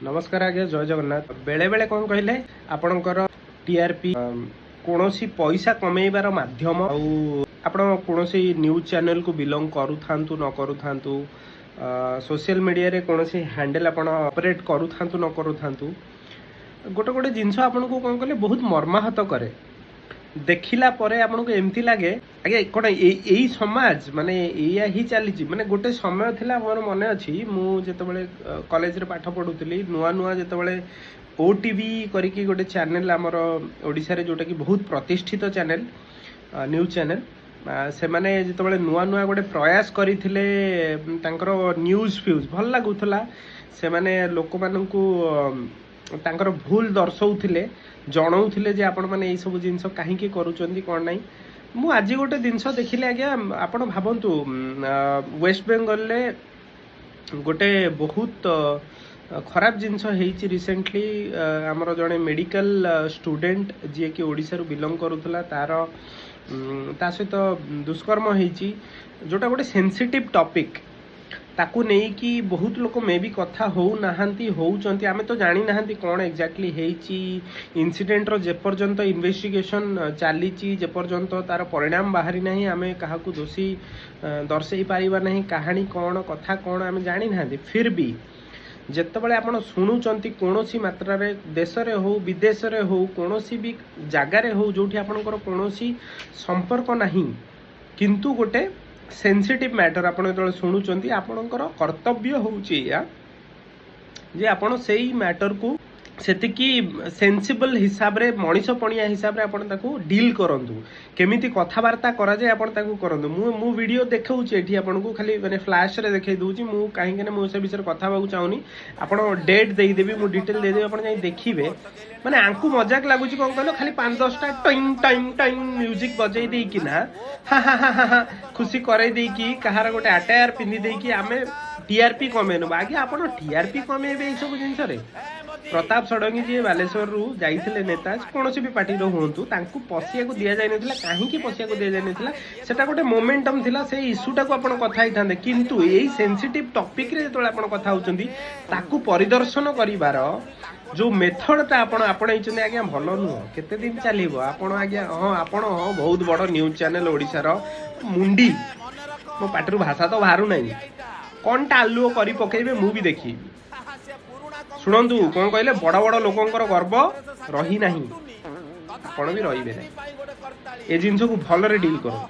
नमस्कार आज्ञा जय जगन्नाथ। बेले बेले कौन कहले आपणकर टीआरपी कौनसी पैसा कमेबार माध्यम आपण कौनसी न्यूज चैनल को बिलोंग करूथांतु न करूथांतु सोशल मीडिया रे कौनसी हैंडल आपण ऑपरेट करूथांतु न करूथांतु गोटे गोटे जिनस आपन को कौन कहले बहुत मर्माहत करे देखिला परे आपन को एमती लागे आगे कोन एई समाज माने एया ही चली माने गोटे समय थिला मोर मने अछि मु जेतबेले कॉलेज रे पाठ पढुतली नुआ नुआ जेतबेले ओटीवी करिकी गोटे चैनल हमर ओडिसा रे जोटा कि बहुत प्रतिष्ठित चैनल न्यूज चैनल से माने जेतबेले नुआ नुआ गोटे प्रयास करिथिले तांकर न्यूज फ्यूज भल लागुथला से माने लोक माननकु तांकर भूल दर्शाउथिले जनाउथिले जे आपण माने एई सब जिंस काहेकि करूचंदी कोन नाही मु आज गोटे जिंस देखिले आज्ञा आपण भाबंतु वेस्ट बेंगल ले गोटे बहुत खराब जिनस हेची रिसेंटली आमर जड़े मेडिकल स्टूडेंट जी कि ओडिसा रु बिलोंग करूथला तार ता सहित दुष्कर्म हेची जोटा गोटे सेंसिटिव टॉपिक ताकू नहीं कि बहुत लोक मे भी कथा हो नाहांती होउचंती आमे तो जानी नाहांती कोन एग्जैक्टली हेची इंसिडेंट रो जे पर्यंत इन्वेस्टिगेशन चालीची जे पर्यंत तार परिणाम बाहरी नाही आमे काहाकू दोषी दर्शई पारिबा नाही कहानी कोन कथा कोन आमे जानी नाहांती फिर भी जेतबेले आपण शुणुचंती कोनोसी मात्रा रे देश रे हो विदेश रे हो कोनोसी भी जागा रे हो जोठी आपनकर कोनोसी संपर्क नाही किंतु गोटे सेंसिटिव मैटर आपण जो शुणुचंती आपनकर कर्तव्य होउची या जे आपण सेई मैटर को सेतिकी सेंसिबल हिसाब रे मनीष पणिया हिसाब रे आपण ताको डील करंतु केमिति कथावार्ता करा जाय आपण ताको करंतु मु वीडियो देखाउची एठी आपण को खाली माने फ्लैश रे देखाई दूची मु काहे के मु से विषय कथा बाकू चाहुनी आपण डेट देई देबी मु डिटेल दे देबी आपण जाई देखिबे माने आंकु मजाक लागुची कोन कहलो खाली 5-10 टा टाइम टाइम टाइम म्यूजिक बजाई देई कि ना हा हा हा हा खुशी करे देई कि कहार गोटे अटायर पिंदी देई कि आमे टीआरपी कमेनो बाकी आपण टीआरपी कमेबे ए सब जिंस रे प्रताप षडंगी जी बालेश्वर रु जाइथिले नेता कोनोसी भी पार्टी रो होंतु तांकू पसिया को दिया जाय नथिला काहे की पसिया को दिया जाय नथिला सेटा गोटे मोमेंटम थिला से इश्यूटा को आपण कथा हिथांदे किंतु एई सेंसिटिव टॉपिक रे जेतोळे आपण कथा होचंदी ताकू परिदर्शन करिवार जो मेथड ता आपण आपणैचंदी आज्ञा भलो नु केते दिन चलीबो आपण आज्ञा हां आपण हां बहुत बड़ न्यूज चैनल ओडिसा रो मुंडी मो पाटरू भाषा तो बाहरु नाही कोनटा आलुओ करी पकेइबे मु भी देखी शुणु कौन कहले बड़ बड़ लोकंकर गर्व रही नहीं आपण भी रही ए जिनस को भल रे डील करो।